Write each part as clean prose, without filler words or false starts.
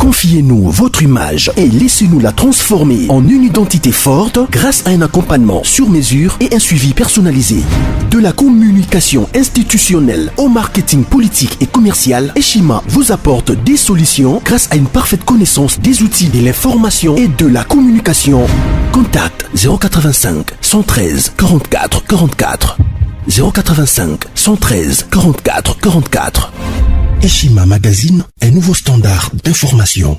Confiez-nous votre image et laissez-nous la transformer en une identité forte grâce à un accompagnement sur mesure et un suivi personnalisé. De la communication institutionnelle au marketing politique et commercial, Eshima vous apporte des solutions grâce à une parfaite connaissance des outils de l'information et de la communication. Contact 085 113 44 44 085 113 44 44. Eshima Magazine, un nouveau standard d'information.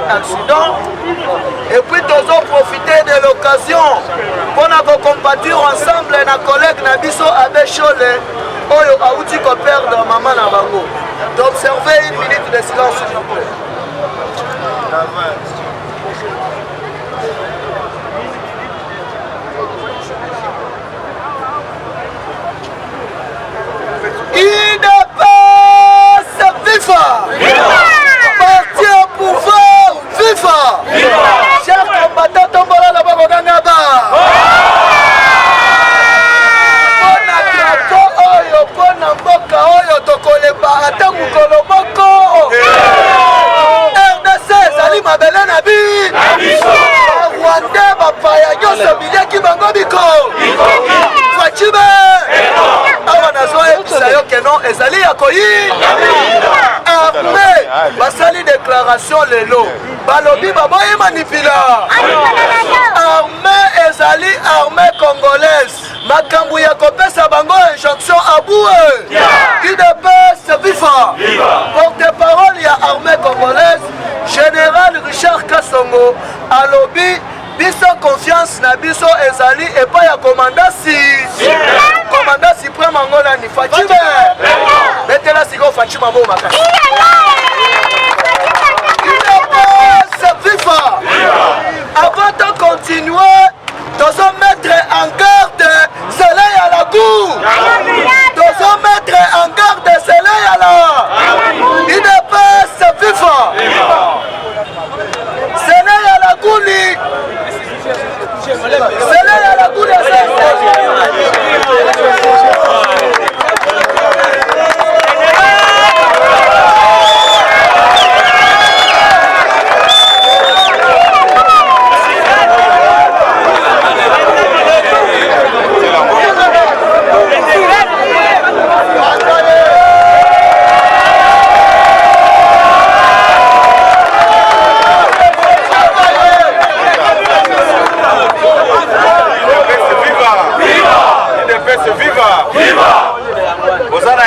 Accident. Et puis nous avons profité de l'occasion pour nous compatir ensemble na collègue Nabiso Abe Chole Oyo Aouti ko perdre maman na bango. Donc observez une minute de silence s'il vous plaît. Chers combattants, tombola la babogangaba. Pona krato oyo, pona mboka oyo, tokoleba ata mukolomoko. RDC, zali mabele nabi. Rwanda, bapaya, nyoso bileki bango biko. Fachibe. Awa nazoe kisayo kenon, ezali yakoyi. Armée, basali déclaration lelo. Balobi baboye manipula. Armée ezali armée congolaise. Makambu ya kopesa bango injonction aboué. UDPS viva. Porte-parole ya armée congolaise, général Richard Kasongo, alobi biso confiance na biso ezali epa ya commandant commandant suprême Angola ni Fatima. Betela siko Fatima bo makasi. Avant de continuer, nous allons mettre en garde soleil à la cour. Nous allons mettre en garde soleil à la. Il ne peut se vivre. Soleil à la cour. Soleil à la cour.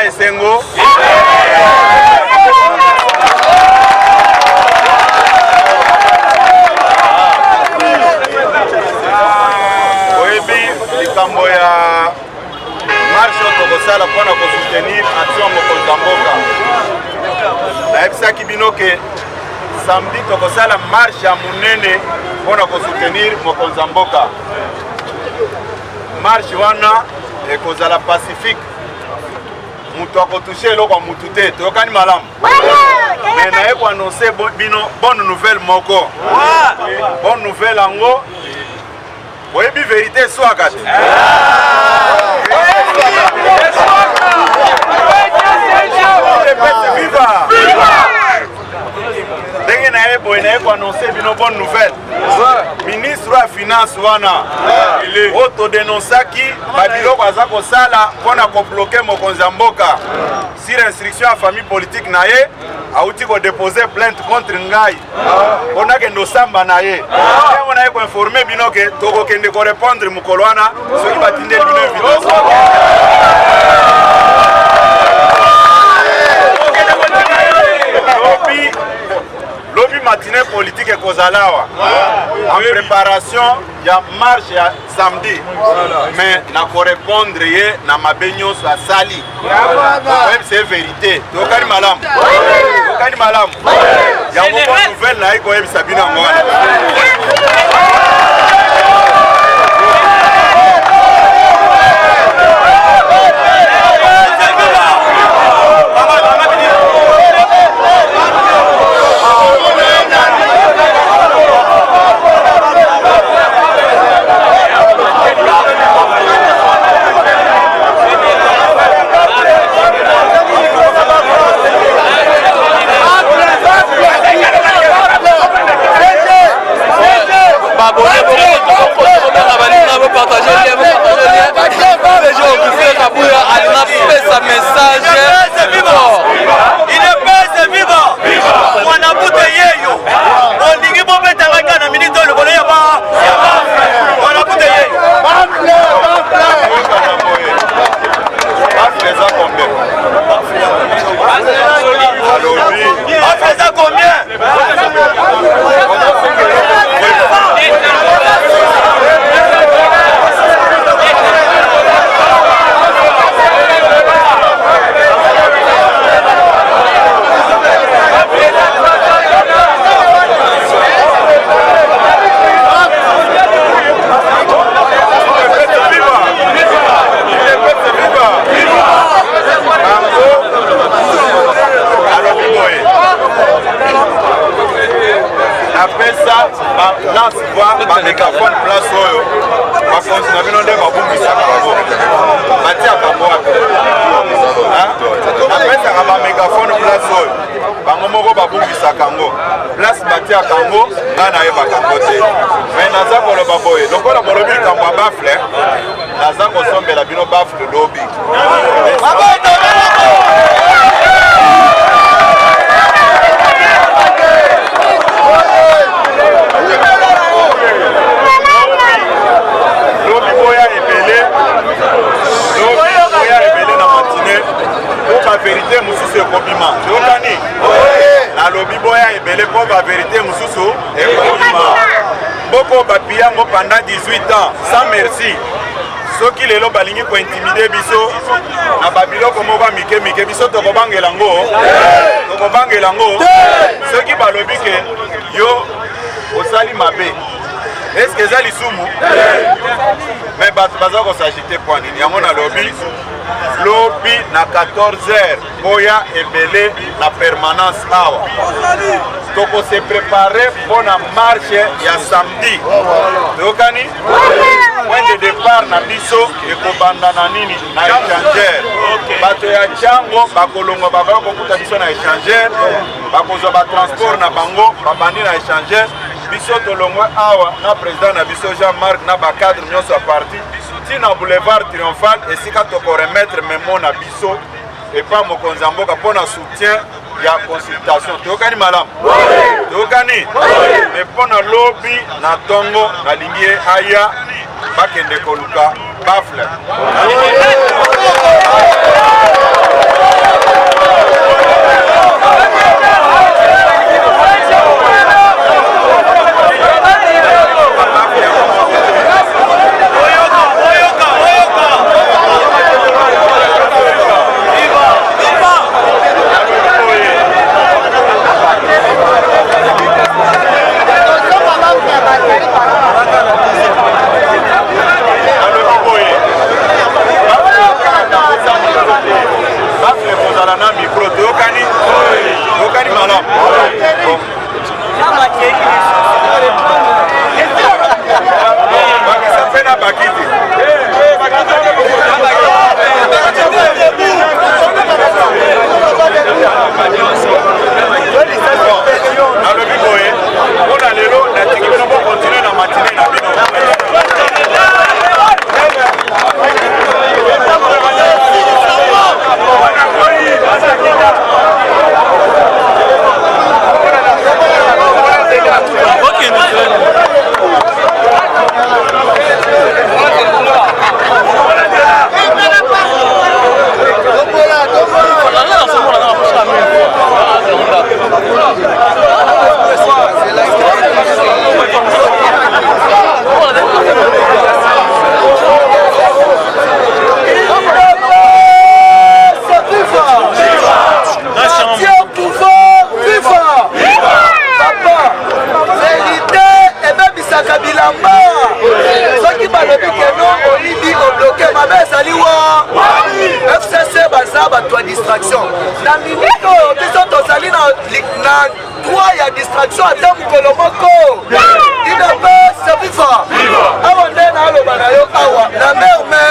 Esengo oyebi likambo ya marche tokosala mpona kosoutenir action mokonzi ya mboka. Nayebisaki bino ke samedi tokosala marche ya monene mpona kosoutenir mokonzi ya mboka. Marche wana ekozala pacifique. Mutu akotouche eloko mutu te, toyokani malamu. Mais naye ko annoncer bino bonne nouvelle moko. Bonne nouvelle yango. Oyebi vérité swaka te. Viva! Ndenge naye boye naye ko annoncer bino bonne nouvelle. Ministre ya finance wana autodénonçaki babiloko aza kosala mpona kobloke mokonzi ya mboka sur instruction ya famille politique na ye auti kodepose plainte contre ngai mpona kende osamba na ye ntango na ye koinforme bino ke tokokende korépondre mokolo wana soki batindeli bino invitation. Lobi matin tournée politique et kozalawa en préparation ya marche ya samedi mais na correspondre ye na mabenyo sa sali même c'est vérité tokani malamu ya bonne nouvelle na iko yebisa bino ngwana mégaphone place oyo bakonzi na bino nde babumbisaka bango batiaka mbwaka apesaka bamégaphone place oyo bango moko babumbisaka yango place batiaka yango nga nayebaka yango te mais naza koloba boye lokola bolobi likambo ya bafle naza kosombela bino bafle lobi vérité mususu ekobima tokani nalobi boya ebele mpo bavérité mususu ekobima mboko bapi yango pendant 18 ans sans merci soki lelo balingi kointimide biso na babiloko moko mike biso tokobangela yango soki balobi ke yo osali mabe est-ce que eza lisumu mais bato baza kosagite mpo nini yango nalobi lobi na 14h boya ebele na permanence awa toko se préparer pour na marche ya samedi tokani point de départ na biso ekobanda na nini na échangeur bato ya chango bakolongo babaya kokuta biso na échangeur bakozwa batransport na bango babandi na échangeur biso tolongwe awa na président na biso Jean-Marc na bacadre nyonso ya parti tina boulevard triomphal esika tokoremettre memo na biso epa mokonzi ya mboka mpo na soutien ya consultation tokani malamu tokani me mpo na lobi na ntongo nalingi ye aya bakende koluka bafle Deuxièmement, ceux qui balobi que non, Olibi ont bloqué ma mère Saliwa. FCC baza bato distraction. Na minute biso tozali na droit ya distraction ata mokolo moko. IDPS viva. Awa nde na aloba na yo awa na merme.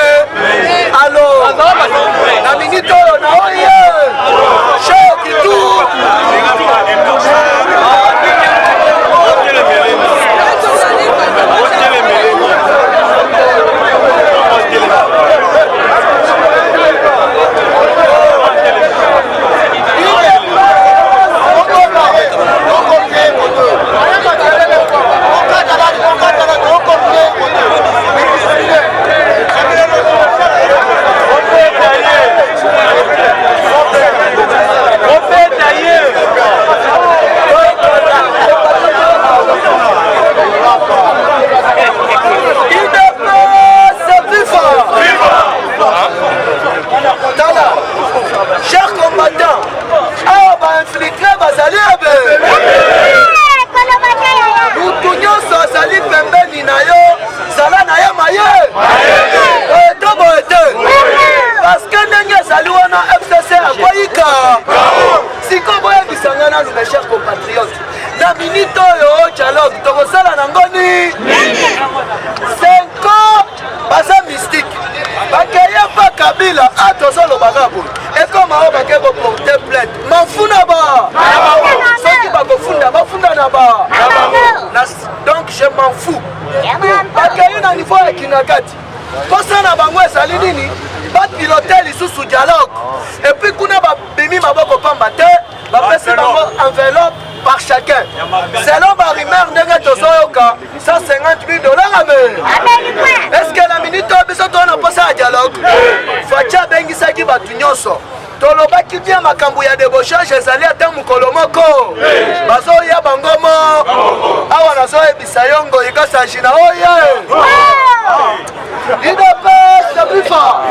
Alo. Na minute oyo na oye. Choc tout. Chers combattants, awa bainfiltré bazali ebe mutu nyonso azali pembeni na yo zala na ye maye ete boye te parceke ndenge ezali wana FCC akoyika siko boyebisanga nanu mes chers compatriotes na minute oyo dialogue tokosala nango nini 5 ans baza mystique bakeye mpa Kabila atozolobaka boye ekoma oyo bake koporte plainte mafuna ba soki bakofunda bafunda na ba donc je m'en fous bakeye na niveau ya kinakati kosa na bango ezali nini bapilote lisusu dialogue epuis kuna babimi maboko pamba te bapesi bango enveloppe par chacun selon barimere ndenge tozoyoka 150 000 $ ame est-ce que la minute oyo biso tona mposa ya dialogue faci abengisaki bato nyonso tolobaki bien makambo ya débauchage ezali ata mokolo moko bazoya bangomo awa nazoyebisa yo ngoyika sanji na oye IDPS viva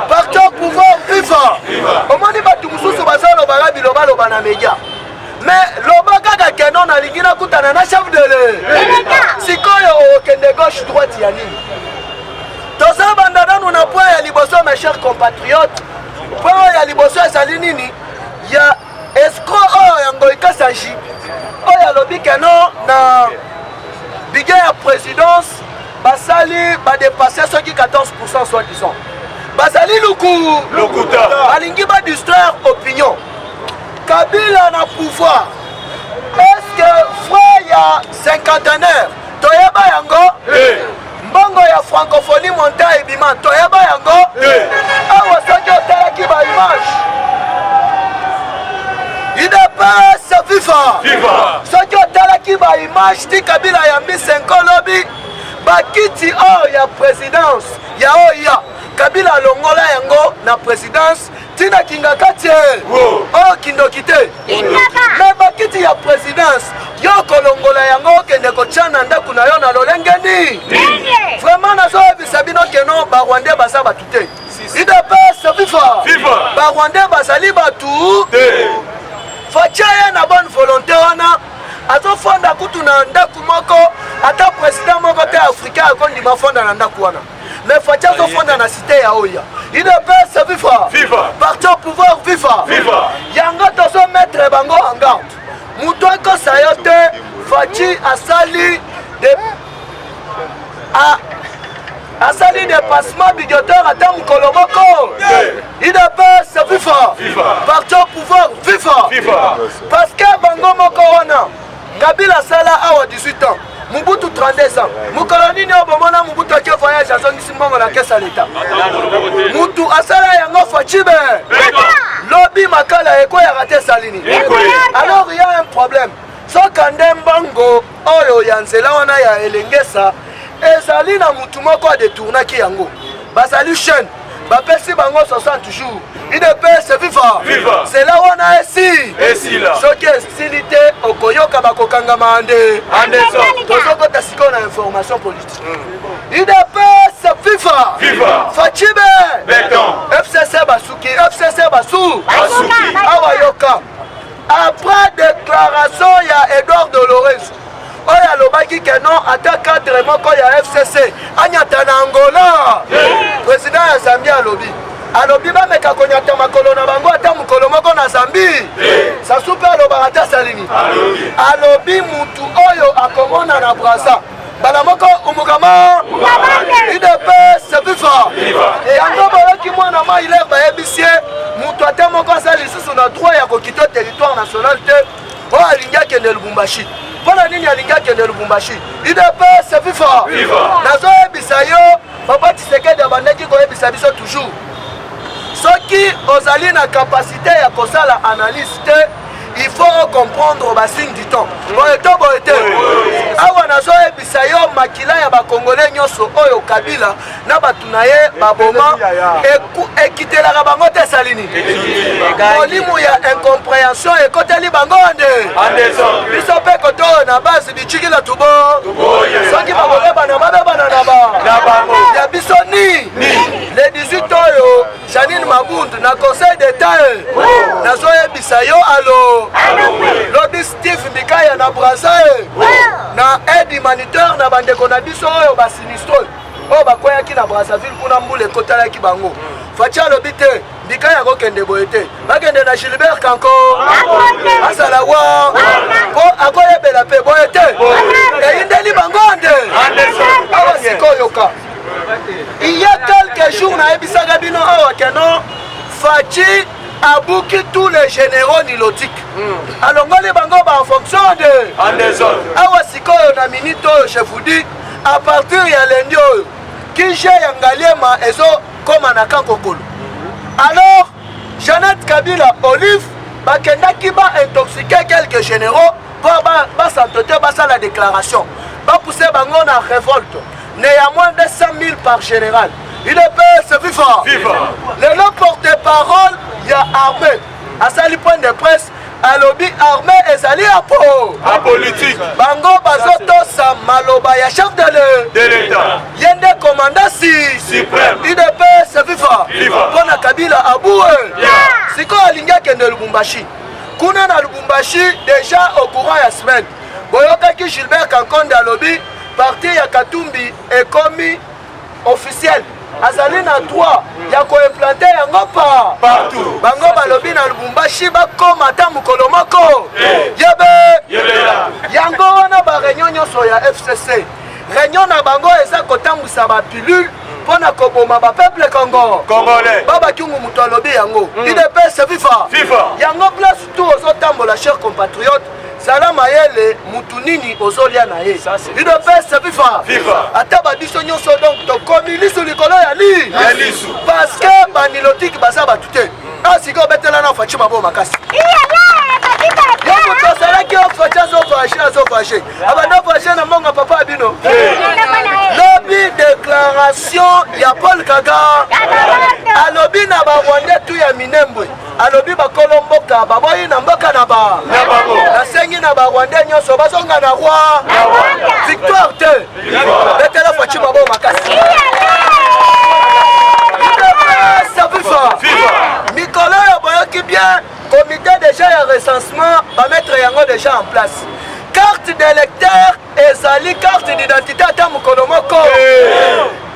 parti au pouvoir viva omoni bato mosusu bazolobaka bilobaloba na media mais loba kaka keno nalingi nakutana na chef de le sikoyo okende gauche droite ya nini toza banda nanu na point ya liboso mes chers compatriotes point ya liboso ezali nini ya escroc oyo ya ngoyika sanji oyo alobi keno na bige ya présidence basali badepase soki 14% soit disant bazali lukuta balingi badistraire opinion Kabila na pouvoir est-ce que frère ya cinquantenaire toyeba yango mbongo ya francophonie monta ebima toyeba yango awa soki otalaki baimage IDPS viva soki otalaki baimage ti Kabila yambi 5 lobi bakiti oyo ya présidence ya oya Kabila longola yango na présidence tina kinga kati oyo kindoki te me bakiti ya présidence yo kolongola yango okende kotya na ndako na yo na lolenge nini vraiment nazoyebisa bino keno barwandais baza batu te IDPS viva barwandais bazali batu fatia ye na bonne volonté wana azofonda kutu na ndako moko ata président moko te africain akondima fonda na ndako wana mais fatia azofonda na cité ya oya IDPS viva parti au pouvoir viva yango tozomettre bango en garde mutu ekosa yo te faci asali dépassement budgétaire ata mokolo moko IDPS viva parti au pouvoir viva parce que bango moko wana Kabila asala awa 18 ans Mobutu 32 ans mokolo nini obomona Mobutu ake voyage azongisi mbongo na kesa leta mutu asala yango facibe lobi makala ekoyaka te salini alors il y a un problème soka nde mbango oyo ya nzela wana ya elengesa ezali na mutu moko adetournaki yango bazali chaîne bapesi bango 60 jours IDPS viva cela wana esi soki esili te okoyoka bakokangama ande tozokota sikoyo na information politique IDPS viva facibe FCC basuki FCC basu awa yoka après déclaration ya Edouard Dolores oyo alobaki ke non ata cadre moko ya FCC anyata na Angola président ya Zambie alobi bameka konyata makolo na bango ata mokolo moko na Zambie sasu mpe alobaka ata salini alobi mutu oyo akomona na Brazza bala moko umukama UDPS viva yango boyoki mwana Mailer bayebisie mutu ata moko asali lisusu na droit ya kokita territoire national te oyo alingi akende Lubumbashi mpona nini alingi akende Lubumbashi UDPS viva nazoyebisa yo Papa Tshisekedi abandaki koyebisa biso toujours soki ozali na capacité ya kosala analyse te il faut comprendre basigne du temps boyete awa nazoyebisa yo makila ya bakongole nyonso oyo Kabila na batu na ye baboma ekitelaka bango te salini molimo ya incompréhension ekoteli bango nde biso mpe koto na base bichikila tubo soki bakolebana babebana na bango ya biso ni le 18 oyo Janine Mabundu na conseil d'état nazoyebisa yo alo lobi Steve Mbikaya na Brazza na aide humanitaire na bandeko na biso oyo basinistre oyo bakweyaki na Brazzaville kuna mbula ekotalaki bango facha alobi te Mbikaya akokende boye te bakende na Gilbert Kanko asala wa po akoyebela mpe boye te eyindeli bango nde awa sikoyoka il y a quelques jours na ebisaka bino awa keno Fachi abouki tous les généraux nilotiques alongoli bango en fonction de awa sikoyo na minute oyo je vous dis à partir ya lendi oyo kije ya ngaliema ezo koma na kankokolo alors Jeannette Kabila Olive bakendaki ba intoxiquer quelques généraux pour basantote basa la déclaration bapousser bango na révolte ne ya moins de 100 000 par général UDPS viva le porte-parole ya armée asali point de presse alobi armée ezali a politique bango bazotosa maloba ya chef de l'État yende commandant suprême UDPS viva mpona Kabila aboué siko alingi akende Lubumbashi kuna na Lubumbashi déjà au courant ya semaine boyokaki Gilbert Kankonde alobi parti ya Katumbi ekomi officiel azali na droit ya koimplante yango partout bango balobi na Lubumbashi bakoma ata mokolo moko yebe yango wana bareunion nyonso ya FCC réunion na bango eza kotambusa bapilule mpona koboma bapeuple congolais babakiungu moto alobi yango UDPS viva yango place tout ozotambola cher compatriote Sala mayele mutu nini ozolia na ye UDPS viva ata babiso nyonso donc tokomi lisu likolo ya lisu parce que banilotique baza batu te asiko betela na fachi mabo makasi yoko tosalaki ofachi azofashe abanda fashe na monga papa abino lobi déclaration ya Paul Kagame alobi na barwandais tu ya Minembwe alobi bakolo mboka baboyi na mboka na nasengi na barwandais nyonso bazonga na roi victoire te betela fachi mabo makasi mikolo ya boyoki bien comité déjà ya recensement va mettre yango déjà en place carte d'électeur ezali carte d'identité ata mokolo moko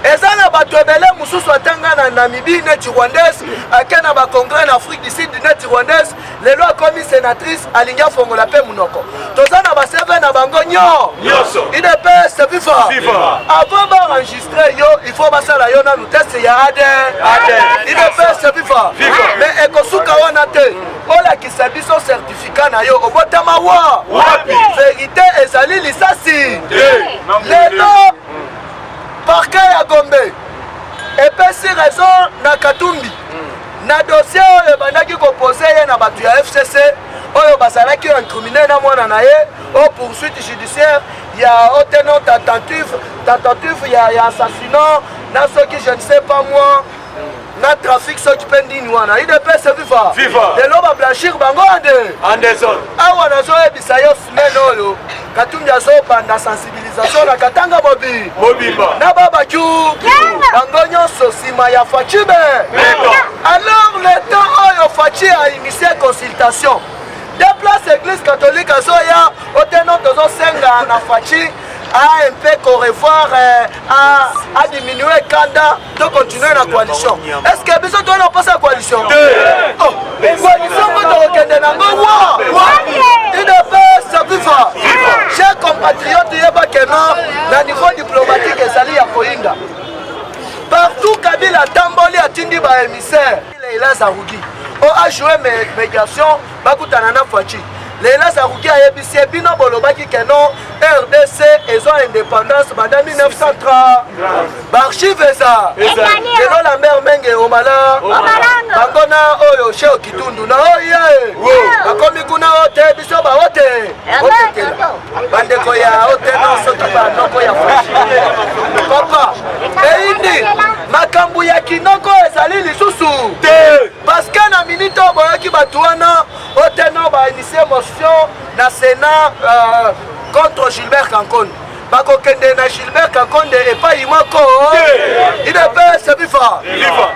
eza na bato ebele mosusu atanga na Namibie neti rwandaise ake na bacongrès na Afrique du Sud neti rwandaise lelo akomi sénatrice alingi afongola mpe munoko toza na baseve na bango nyonso UDPS viva avant baenregistre yo il faut basala yo nanu teste ya ADN UDPS viva mais ekosuka wana te olakisa biso certificat na yo obotama wapi vérité ezali lisasi lelo parquet ya Gombe epesi raison na Katumbi na dossier oyo bandaki kopose ye na bato ya FCC oyo bazalaki incriminé na mwana na ye au poursuite judiciaire ya oteno tentative ya assassinat na soki je ne sais pas moi na trafic soki mpe ndini wana UDPS viva lelo bablanchir bango andezone awa nazoyebisa yo semaine oyo Katumbi azobanda sensibilisation na katanga mobimba na babaki bango nyonso nsima ya Fachi alors le temps oyo Fachi a initié consultation déplace église catholique à Zoya, au tenant de Zosenga, na Fachi, à un peu qu'on revoir, à diminuer Kanda, de continuer la coalition. Est-ce que besoin de nous passer la coalition? Oh, coalition que tu reconnais dans le roi. Il ne peut se vivre. Chers compatriotes, il y a pas que non, au niveau diplomatique, et Zali à Koinga. Partout, Kabila Tamboli a tindi ba émissaire. Leila Zarougi. On a joué médiation, Bakutanana Fachi. Leila Zarougi a ébissé Bino Bolobaki Kenon, RDC et son indépendance pendant 1930. Barchive ça. Kenon la mère Menge Omala. Bangona Oyo Sheo Kitundu. Na Oye. Bakomi Kuna Ote, Biso Ba Ote. Bandeko ya Ote, non, Sokiba, Noko ya Fachi. Papa, Eindi, Makambu ya Kinoko ezali lisusu. Parce que na minute oboyoki batuana, Ote no ba initier motion na Sénat contre Gilbert Kankonde. Bakokende na Gilbert Kankonde et pas Imako. Il ne peut se vivre.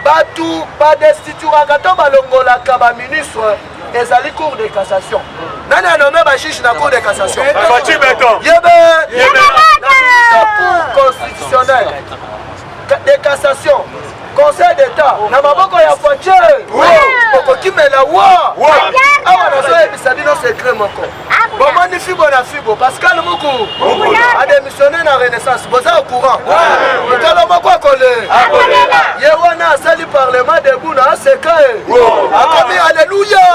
Batu ba destitution kato balongola kaba ministre ezali cour de cassation. Nani a nommé ba juge na cour de cassation? Yebe cour constitutionnelle de cassation. Conseil d'État, na maboko ya Fachi. Okokimela wa. Awa na so ebisa bino secret moko. Bon magnifique bona fibo Pascal Moukou a démissionné na Renaissance. Boza au courant. Mutalo moko akole. Yewana sali parlement debout na secret. Akomi alléluia.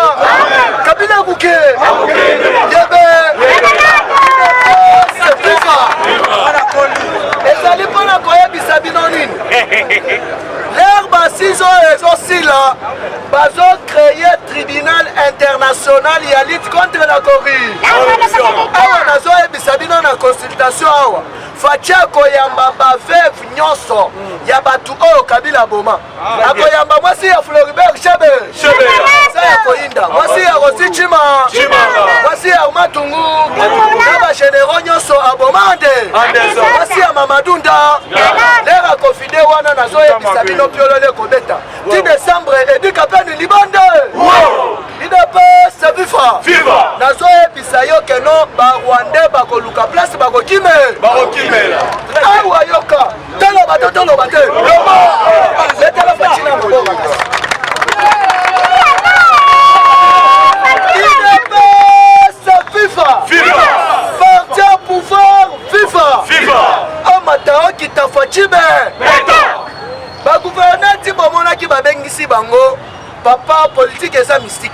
Kabila Bouke. Yebe. C'est tout ça. Ezali pona koyebisa bino nini. L'herbe Sizo et aussi là, bazo créé tribunal international y a lutte contre la corruption. Awa nazo ebisabino na consultation awa. Fachi koyamba ba veuve nyonso ya batu o Kabila Boma. Akoyamba mwasi ya Floribert Chebe. Sa ya Koinda. Mwasi ya Rosi Chima. Mwasi ya Matungu. Aba généraux nyonso abomande. Mwasi ya Mamadunda. Lera kofide wana nazo ebisabino piolole kobeta. 10 décembre éducapé Libande. Il ne peut se vivre. Nazo ebisayo keno ba Rwandais ba koluka place ba kokime. Awa yoka. Telo bate. Letela Fachina Mboga. Il ne peut se vivre. Parti au pouvoir, viva. Amatao qui t'a Fachime. Ba gouverneur ti bomona ki ba bengisi bango. Papa politique et ça mystique.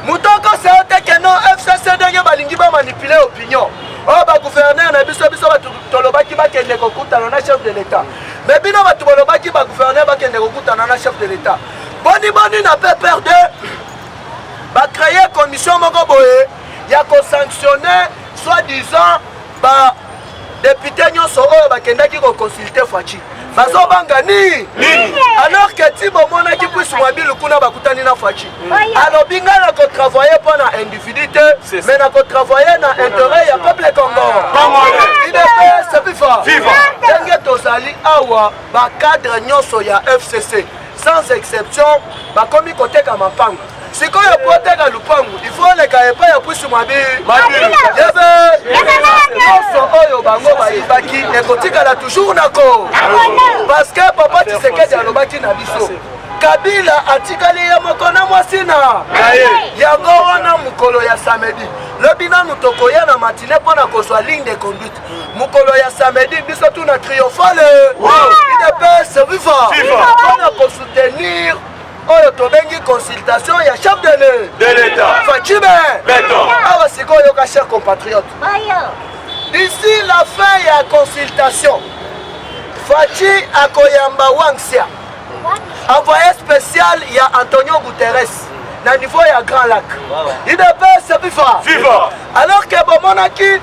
Moutoko c'est un que non FCC de balingi ba manipuler opinion. Oh ba gouverneur na biso ba tolobaki ba kende kokuta na chef de l'état. Mais bino ba tolobaki ba gouverneur ba kende kokuta na chef de l'état. Boni na pas peur de ba créer commission moko boye ya ko sanctionner soi-disant ba député nyonso oyo ba kendaki ko consulter Fachi. Bazo bangani alors que Tibo mona qui puisse mobile kuna bakutani na Fachi. Alors binga na ko travailler pour na individualité mais na ko travailler na intérêt ya peuple congolais. Il est c'est viva. Dengue tozali awa ba cadre nyonso ya FCC sans exception ba komi côté ka mapanga. Si quand il protège à Lupangu, il faut les cahiers pas ya puisse mobile. Toujours nako parce que papa Tshisekedi alobaki na biso Kabila atikali ya mokona mwasina yango wana mukolo ya samedi lobina mutokoya na matinée pona kozwa ligne de conduite mukolo ya samedi biso tuna triomphale il peut se vivre pona ko soutenir oyo tobengi consultation ya chef de l'État Fachime awa sikoyo ka chers compatriotes. D'ici la fin de la consultation, Fachi Akoyamba Wangsia, envoyé spécial, il y a Antonio Guterres, au niveau de Grand Lac. Il ne peut se vivre. Alors que Bomonaki,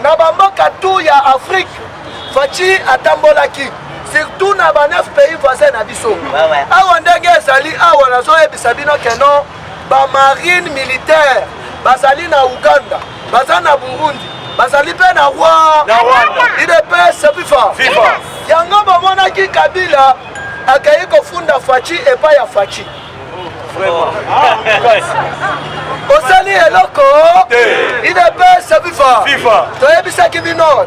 Nabamboka tout y a Afrique, Fachi Atambolaki, surtout dans les 9 pays voisins d'Abisso. Awandenge Zali, Awanazo et Bisabino Kenon, ba marine militaire, Bazali na Uganda, Bazana Burundi. Bazali pe na Rwanda. Il est pas se vivre. Yango bomona ki Kabila akayi kofunda Fachi et pas ya Fachi. osali eloko idepesa fifa toyebisaki bino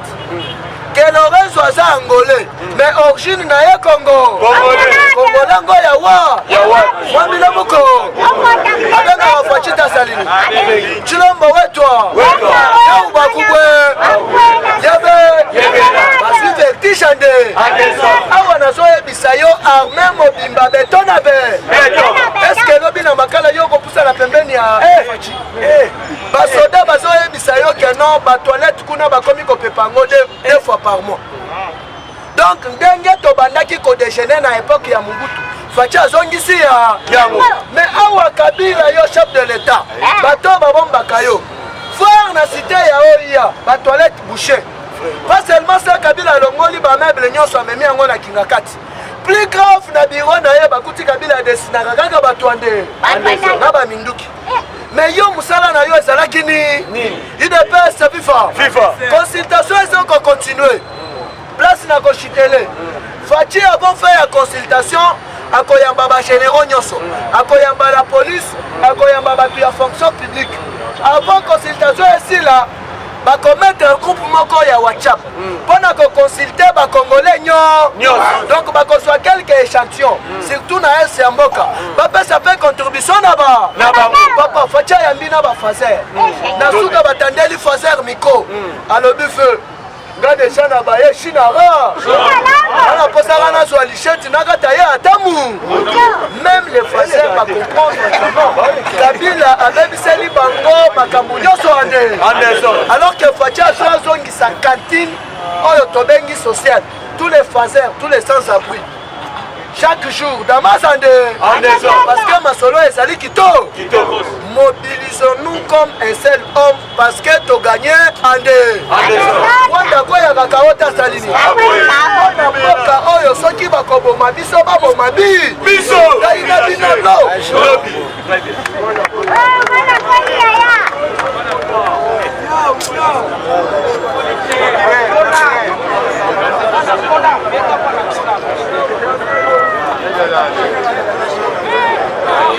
ke Lorenzo aza angolais mais origine na ye congolais ngo yawa mwambila muko abengaka Fachita Salini chilombo wetwa yau bakubwe yebe basivertisha nde awa nazoyebisa yo arme mobimba betona be eske lobi na makala yo kopusana pembeni ya Fachi basoda bazoyebisa yo ke non batoilette kuna bakomi kopepa ngo deux fois par mois. Donc ndenge tobandaki kodejeuner na époque ya Mobutu Fachi azongisi ya mais awa Kabila yo chef de l'état bato babombaka yo voir na cité ya oya batoilette bouchée pas seulement ça Kabila longoli ba meuble nyonso amemi yango na kingakati plus grave na biro na ye bakuti Kabila desinaka kaka bato ande na ba minduki mais yo musala na yo ezalaki ni idepesa FIFA consultation ezoko continuer place na kochitele Fachi avant faire la consultation akoyamba ba généraux nyonso akoyamba la police akoyamba batu ya fonction publique avant consultation ici là ba commettre un groupe moko ya WhatsApp pona ko consulter ba congolais donc ba ko soit quelques échantillons surtout na S ya mboka ba pesa pe contribution na ba papa Fachi yambi na ba fazer na suka batandeli fazer miko alobi feu ngade sana ba ye shinara ana posaka na so alicheti na kata ye atamu même les fazer ba comprendre Kabila abebiseli bango makambo nyonso ande alors que Fachi azongi sa cantine oyo tobengi social tous les fazers tous les sans-abri chaque jour Damasande parce que Masolo ezali kitoko mobilisons-nous comme un seul homme parce que tu gagnes ande wanda koya kakaota Salini na boka oyo soki bakoboma biso baboma biso kaina binalo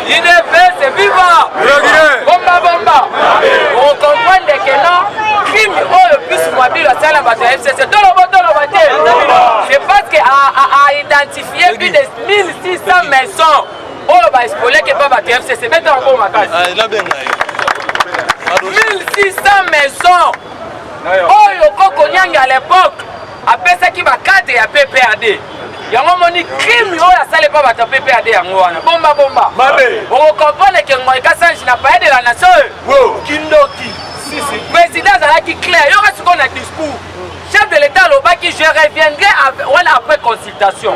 IDPS viva! Bomba! On comprend que non, crime le plus mobile à la bataille FCC. Je pense qu'à identifier plus de 1600 maisons, on va exposer que pas bataille FCC. Mettez en ma case. 1600 maisons. Oh, le Koko Nyang à l'époque, après ça qui va 4 et à PPRD. Yango moni crime yo ya sale pa bata PPRD yango wana bomba on comprend que moi Kassanji n'a pas de la nation Kindoki président Zalaki clair yo reste qu'on a discours chef de l'état lobaki je reviendrai après consultation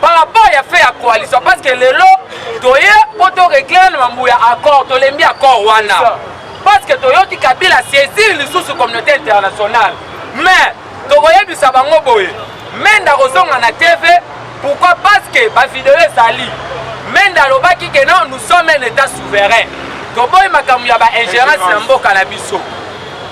par rapport à fait à coalition parce que le lot doye poto régler mambo ya accord to lembi accord wana parce que toyoti Kabila saisir les sources communauté internationale mais tokoye bisabango boye Menda Ozonga na TV, pourquoi? Parce que la vidéo est sali. Menda Lobaki que non, nous sommes un état souverain. Toboy Makamuya ba ingérence na mboka na biso.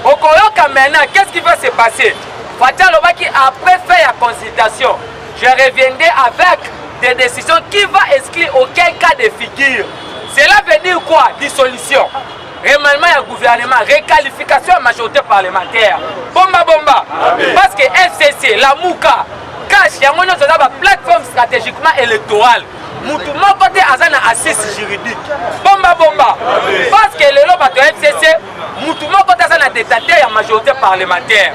Okoyoka maintenant, qu'est-ce qui va se passer? Fatia Lobaki après faire la consultation, je reviendrai avec des décisions qui vont exclure aucun cas de figure. Cela veut dire quoi? Dissolution. Remaniement du gouvernement, réqualification à majorité parlementaire. Bomba. Parce que FCC, la Mouka, cache, il y a une plateforme stratégiquement électorale. Moutouma côté Azana assise juridique. Bomba. Parce que le lot de FCC, Moutouma côté Azana détaté à majorité parlementaire.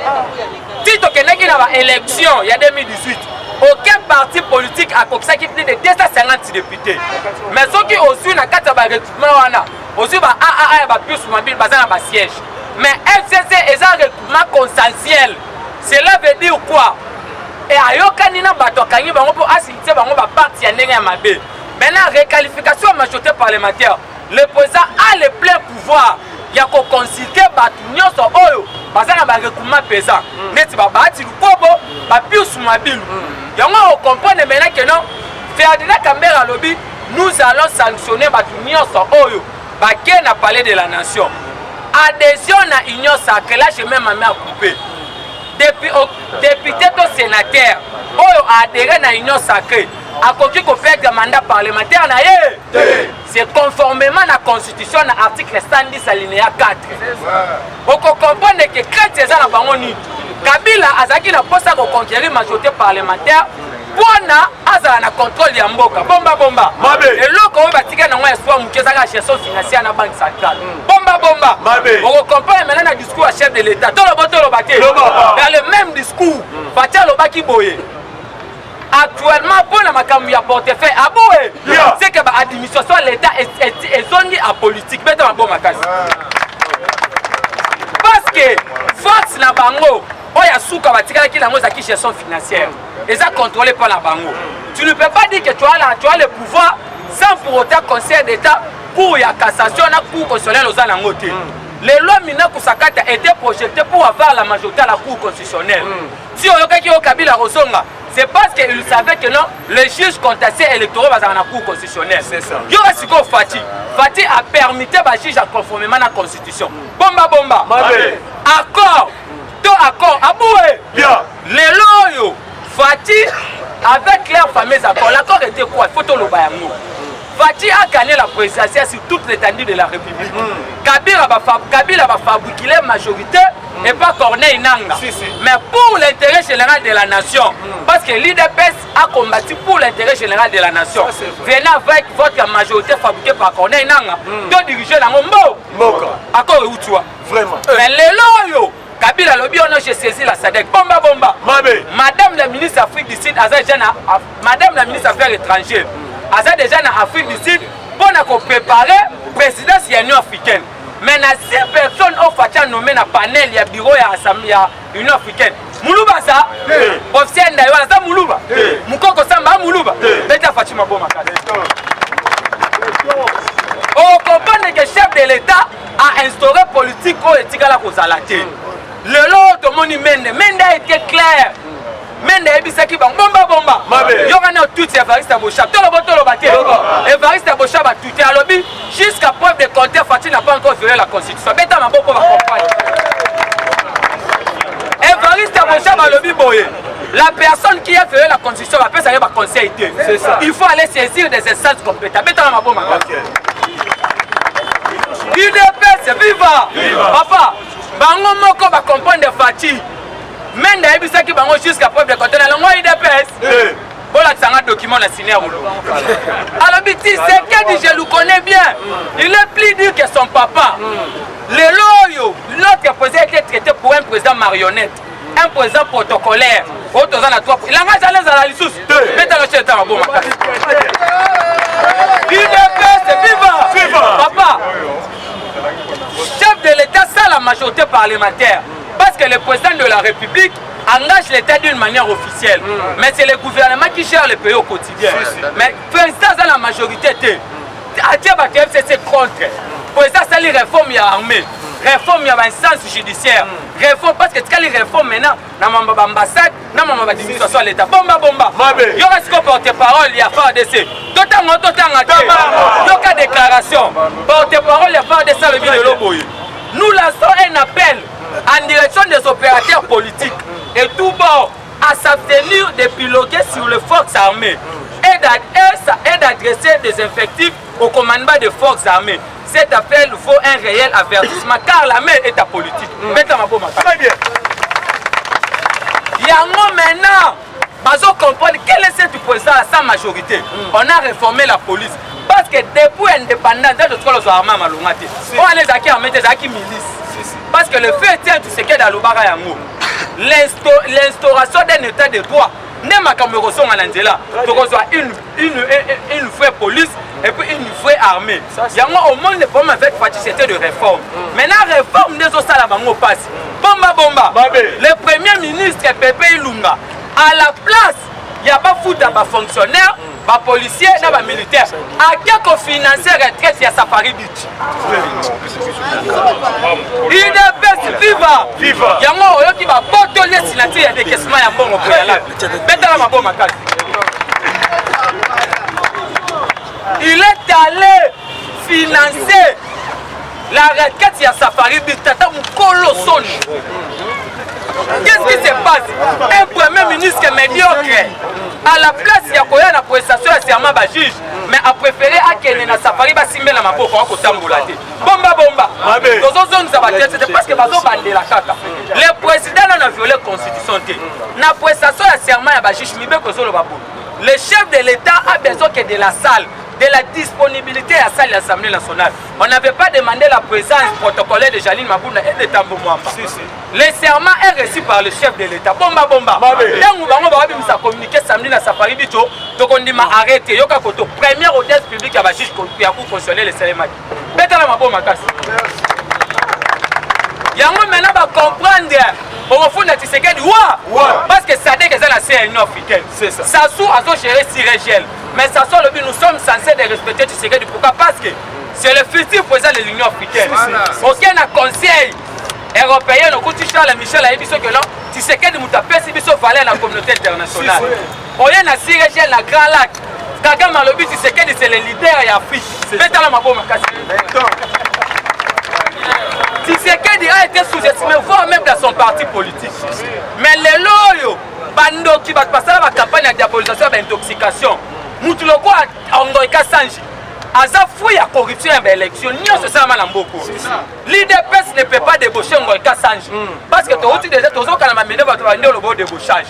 Si tu as une élection, il y a 2018. Aucun parti politique a coxé qui plus de 250 députés. Mais ceux qui ont su na carte de recrutement, aussi ba AAA ba plus mobile bazana ba siège. Mais FCC est un recrutement consensuel. Cela veut dire quoi? Et ayokani na bato kanyi bango pour assister bango ba parti ya ndenge ya mabe. Maintenant réqualification à majorité parlementaire. Le président a le plein pouvoir. Il y a qu'on consulter bato nyonso oyo bazana ba recrutement pesant. Neti ba bati lukobo ba plus mobile. Yango on comprend maintenant que non Ferdinand Kambera lobby nous allons sanctionner bato nyonso oyo Baké n'a parlé de la nation. Adhésion à l'union sacrée, là j'ai même ma main à couper. Depuis député au sénateur, on a adhéré à l'union sacrée. akoki koperdre mandat parlementaire na ye. C'est conformément à la constitution à l'article 110 alinéa 4. Vous comprenez que crainte eza na bango ni Kabila azaki na posa ko conquérir majorité parlementaire pour na azala na contrôle ya mboka. Bomba. Et loko oyo batika na ngwa espoir mukeza ka gestion financière na banque centrale. Bomba. Vous comprenez maintenant le discours à chef de l'État. Dans le même discours, Fatia Lobaki Boye. Actuellement, pour la macamu ya portefeuille, c'est que l'administration de l'État est zonée à politique. Parce que force na bango, oya souka batika ki na ngoza ki gestion financière. Et ça contrôlé par la bango. Tu ne peux pas dire que tu as le pouvoir sans pour autant conseil d'État pour la cassation na cour constitutionnelle aux anangote. Les lois Mina Kusakata étaient projetées pour avoir la majorité à la cour constitutionnelle. Si on a au Kabila Rosonga, c'est parce qu'il savait que non, les juges contestés électoraux vont dans la cour constitutionnelle. C'est ça. Fati a permis aux juges à conformément à la constitution. Bomba. Accord. Aboué. Les loyaux. Fati avec leur fameux accord. L'accord était quoi? Photo le bayango. Fati a gagné la présidentielle sur toute l'étendue de la République. Kabila va fabriquer la majorité et pas Corneille Nanga. Mais pour l'intérêt général de la nation, parce que l'IDPS a combattu pour l'intérêt général de la nation. Venez avec votre majorité fabriquée par Corneille Nanga, de diriger la Mombo. Accord où tu vois? Vraiment. Mais les loyaux, Kabila Lobby, on a saisi la SADC. Bomba. Madame la ministre Afrique du Sud, Madame la ministre Affaires étrangères, Aza déjà en Afrique du Sud pour préparer la présidence de l'Union africaine. Mais il y a 6 personnes qui ont nommé dans le panel du bureau de l'Union africaine. Moulouba ça, officier Ndaïwa, ça Moulouba. Moukoko Samba Moulouba. Beta Fatima Boma. On comprend que le chef de l'État a instauré politique ou éthique à la Kozalate. Le lot de mon Mende a été clair. Mende ebisaki bomba. Yogana tout Evariste Bochab. Evariste Bochab a tout alobi jusqu'à preuve de contraire Fati n'a pas encore violé la constitution. Beta ma boko va comprendre. Evariste Bochab a lobi boye. La personne qui a violé la constitution va faire ça conseil. Il faut aller saisir des instances compétentes. Beta ma boko. UDPS viva. Papa, bango moko va comprendre Fati. Mais il y a jusqu'à preuve de conteneur. Alors, moi, IDPS, voilà que c'est un document signé. Alors, je le connais bien. Il est plus dur que son papa. L'autre président était traité pour un président marionnette, un président protocolaire. Il a jamais à la licence. IDPS, viva! Papa, chef de l'État, c'est la majorité parlementaire. Parce que le président de la République engage l'État d'une manière officielle. Mais c'est le gouvernement qui gère le pays au quotidien. Mais le président a la majorité. C'est contre. Le président c'est les réformes de l'armée. Réforme de l'instance judiciaire. Réforme parce que tu as les réformes maintenant dans l'ambassade, dans l'administration de l'État. Bomba. Il y aura ce qu'on porte-parole, il y a FARDC. D'autant il y a déclaration. Porte-parole, il y a FARDC le bilan de l'Oboye. Nous lançons un appel en direction des opérateurs politiques et tout bord à s'abstenir de piloter sur les forces armées et d'adresser des effectifs au commandement des forces armées. Cette affaire il faut un réel avertissement car l'armée est à politique. Très bien. Il y a un moment maintenant, Bazo comprendre quel est cette président à sa majorité. On a réformé la police. Parce que depuis l'indépendance, de armées malongate. On les acquis armés, des acquis milices. Parce que le fait est tout ce qui est dans le Barayango. L'instauration d'un état de droit. N'est pas comme une vraie police et puis une vraie armée. Il y a au monde le problème avec Fati, c'était de réforme. Maintenant, réforme des autres salamango passe. Bomba. Le premier ministre Pepe Ilunga, à la place, il n'y a pas foutu à fonctionnaire. Les policiers et les militaires. À quelques financiers retraite, il y a Safari Beach. IDPS viva. Il y a un homme qui va porter les signatures, il y a des questions à bon au préalable. Il est allé financer la retraite, il y a Safari Beach. Tata Moukolosoni. Qu'est-ce qui se passe? Un premier ministre médiocre. à la place ya koya na prestation ya serment ba juge mais a préféré akene na safari ba simbe na maboko ko tambola te bomba tozo nza ba tete parce que bazo bandela kaka le président n'a violé constitution te na prestation ya serment ya ba juge mibe ko solo ba le chef de l'état a besoin que de la salle de la disponibilité à la salle de l'Assemblée nationale. On n'avait pas demandé la présence protocolaire de Jaline Mabounda et de Tambo Mwamba. Le serment est reçu par le chef de l'État. Bomba. Tant que nous avons communiqué samedi dans Safari Bito, donc on dit arrêtez. Yoka Koto, première audience publique à Bachich pour cautionner les cérémonies. Bétala Maboma Kassi. Yango maintenant va comprendre au fond de Tshisekedi parce que ça dit que c'est la CNU africaine. Ça sous à son gérer Sirégel. Mais ça sort le but, nous sommes censés de respecter Tshisekedi. Pourquoi? Parce que c'est le futur président de l'Union africaine. Aucun conseil européen, nous coûte Charles Michel a dit que là, Tshisekedi nous tape si biso valait la communauté internationale. Aucun na Sirégel na Grand Lac. Kagame le but Tshisekedi c'est le leader et Afrique. Faites la mabo makasi. Tshisekedi a été sous-estimé, voire même dans son parti politique. Mais les loyaux, bando qui va passer la campagne de diabolisation et d'intoxication, Moutuloko a Ongoïka Sanji, Aza fouille à corruption et à l'élection, n'y a ça mal en beaucoup. L'IDPS ne peut pas débaucher Ongoïka Sanji. Parce que tu as déjà tous les gens qui ont le débauchage.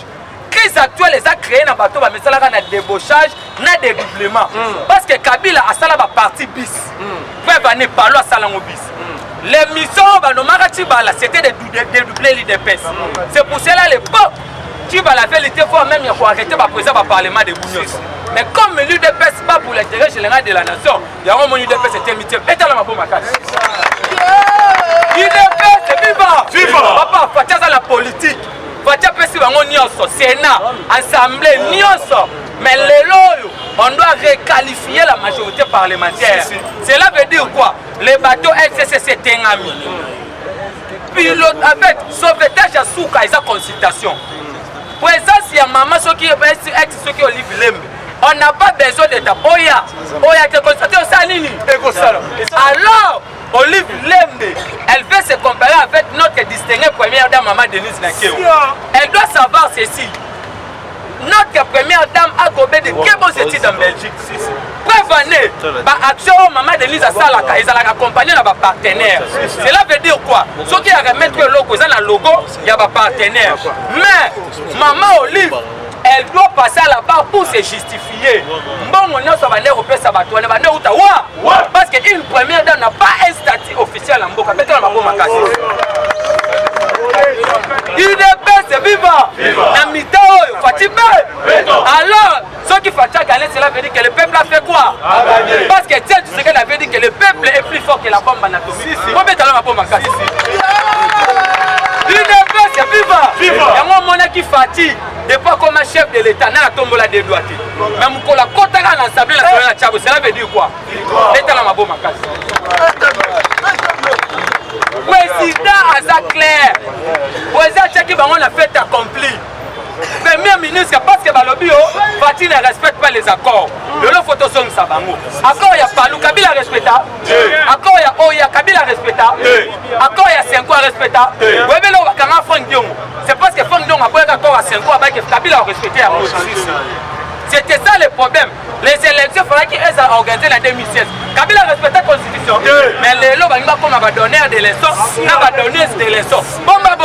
Crise actuelle les a créé dans le bateau, mais ça a débauchage, n'a dédoublement. Parce que Kabila a ça la partie bis. Vous ne pas à Salango bis. Les missions, c'était de dédoubler l'IDPS. C'est pour cela l'époque, la vérité, il faut même arrêter le président du Parlement de Bougnos. Mais comme l'UDPS pas pour l'intérêt général de la nation, il y a un moment l'UDPS était mitié. Et dans la mabou makasi. l'UDPS c'est vivant. Papa, Fatia dans la politique. Fatia pesi bango nyonso, Sénat, Assemblée nyonso. Mais les loyaux, on doit requalifier la majorité parlementaire. Cela veut dire quoi? Les bateaux LCC c'est un ami. Pilote avec sauvetage à Souka, ils ont consultation. Présence, il y a maman, ceux qui ont livré. On n'a pas besoin de ta Oya, tu constaté au Salini. Alors, Olive Lembe, elle veut se comparer avec notre distinguée première dame, Maman Denise Nakeo. Elle doit savoir ceci. Notre première dame a gobé de très bonnes études en Belgique. Prévenez, action Maman Denise Salaka, ils ont accompagné nos partenaires. Cela veut dire quoi? Ceux qui ont remis le logo, ils ont le logo, il y a des partenaires. Mais Maman Olive, elle doit passer à la barre pour se justifier. Parce qu'une première dame n'a pas un statut officiel en Boka. UDPS c'est vivant. Alors, ceux qui font gagner, cela veut dire que le peuple a fait quoi? Parce que tu sais qu'elle avait dit que le peuple est plus fort que la bombe anatomique. L'UDPS c'est vivant. Il y a un monde qui fatigue. De pas comme un chef de l'État, n'a tombé la dédouate. Mais mon la côte à l'Assemblée nationale, cela veut dire quoi? L'État n'a pas beau ma président Aza clair. Président Tchèque on a fait accompli. Premier ministre, parce que Balobio, Fatih ne respecte pas les accords. Le lot photo son Sabango. Accord il y a Palou, Kabila respecta. Accord il y a Oya, Kabila respecta. Accord il y a 5 ans respecta. Vous voyez là, on va Franck Dion. C'est parce que Franck Dion a pris un accord à 5 ans avec Kabila a respecté à moi. C'était ça le problème. Les élections, il fallait qu'ils aient organisé en 2016. Kabila respectait la constitution. Mais les lots, on va donner des leçons. On va donner des leçons. Bomba.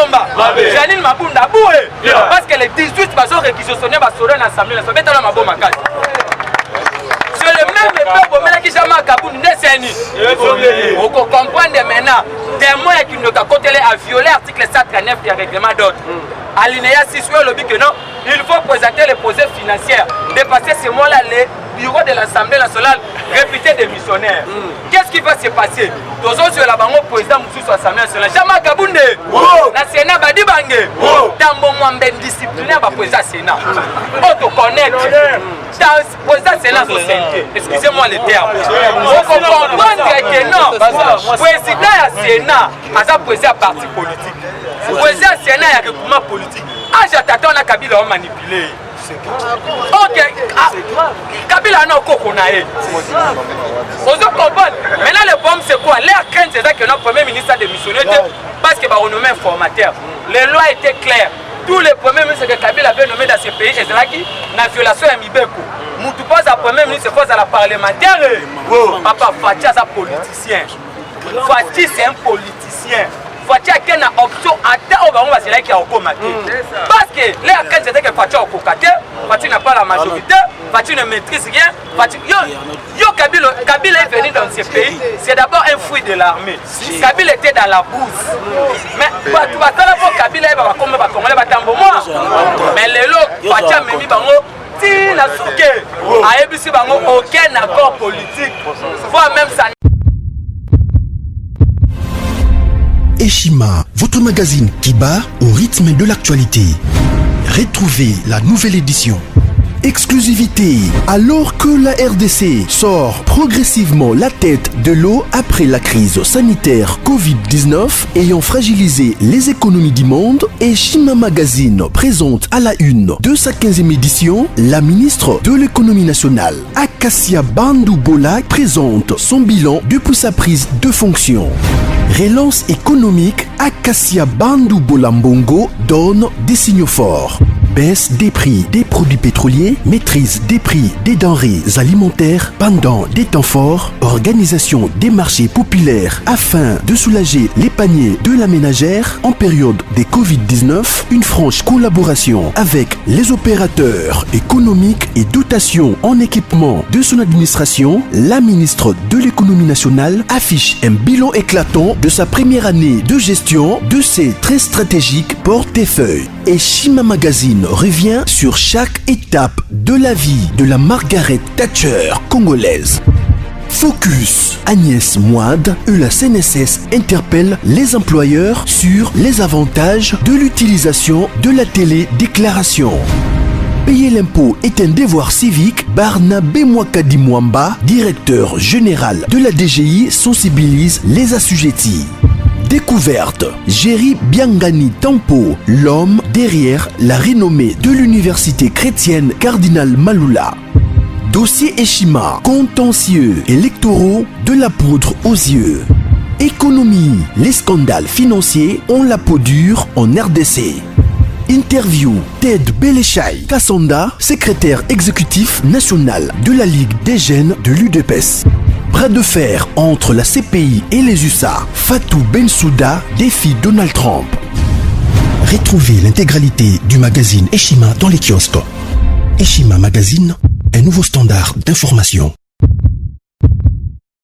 Janine Mabounda boué. Parce que les 18 personnes réquisitionnées vont sortir dans l'Assemblée nationale. C'est le même peuple qui jamais à Kaboul, on comprend maintenant des moyens qui nous ont violé l'article 139 du règlement d'ordre. Alinéa 6, le but que non, il faut présenter les projets financiers. Dépasser ce mois-là, les bureaux de l'Assemblée nationale réputés des missionnaires. Qu'est-ce qui va se passer? Tous sur la banque président Moussou sur l'Assemblée nationale. Jamais Kabounde. La Sénat va dire bangé. Dans mon moment disciplinaire, va président Sénat. On te connecte. Dans président Sénat, excusez-moi les termes. On comprend que non. Président Sénat, à président parti politique. Président Sénat, il y a un regroupement politique. Ah, j'attends la Kabila manipulé. Ok, Kabila n'a pas de on se comprend. Maintenant, le problème c'est quoi? L'air crainte c'est ça que notre premier ministre a démissionné parce que va renommer un formateur. Les lois étaient claires. tous les premiers ministres que Kabila avait nommés dans ce pays, et c'est là qui la violation est Mibeko. Moutou pas à premier ministre, c'est à la parlementaire. Papa Fati est un politicien. Fati c'est un politicien. Fati a une option à terre au baron, c'est là qui a augmenté. Parce que les accords c'était que Fati a augmenté, Fati n'a pas la majorité, Fati ne maîtrise rien. Fati, Kabila est venu dans ce pays, c'est d'abord un fruit de l'armée. Kabila était dans la bourse. Mais tu vas pour Kabila, il va comme le Congolais, mais les lots, Fati a mis bango. Si la souke, a ébussi bango aucun accord politique, voire même ça. Eshima, votre magazine qui bat au rythme de l'actualité. Retrouvez la nouvelle édition. Exclusivité, alors que la RDC sort progressivement la tête de l'eau après la crise sanitaire Covid-19 ayant fragilisé les économies du monde, Eshima Magazine présente à la une de sa 15e édition la ministre de l'économie nationale, Acacia Bandou Bola, présente son bilan depuis sa prise de fonction. Relance économique, Acacia Bandou Bola Mbongo donne des signaux forts. Baisse des prix des produits pétroliers, maîtrise des prix des denrées alimentaires pendant des temps forts, organisation des marchés populaires afin de soulager les paniers de la ménagère en période de Covid-19, une franche collaboration avec les opérateurs économiques et dotation en équipement de son administration, la ministre de l'économie nationale affiche un bilan éclatant de sa première année de gestion de ses très stratégiques portefeuilles. Eshima Magazine revient sur chaque étape de la vie de la Margaret Thatcher congolaise. Focus, Agnès Moide et la CNSS interpellent les employeurs sur les avantages de l'utilisation de la télédéclaration. Payer l'impôt est un devoir civique. Barnabé Mwakadi Mwamba, directeur général de la DGI, sensibilise les assujettis. Découverte, Jerry Biangani Tampo, l'homme derrière la renommée de l'université chrétienne Cardinal Malula. Dossier Eshima, contentieux électoraux de la poudre aux yeux. Économie, les scandales financiers ont la peau dure en RDC. Interview, Ted Belechai Kassonda, secrétaire exécutif national de la Ligue des jeunes de l'UDPS. Bras de fer entre la CPI et les USA. Fatou Bensouda défie Donald Trump. Retrouvez l'intégralité du magazine Eshima dans les kiosques. Eshima Magazine, un nouveau standard d'information.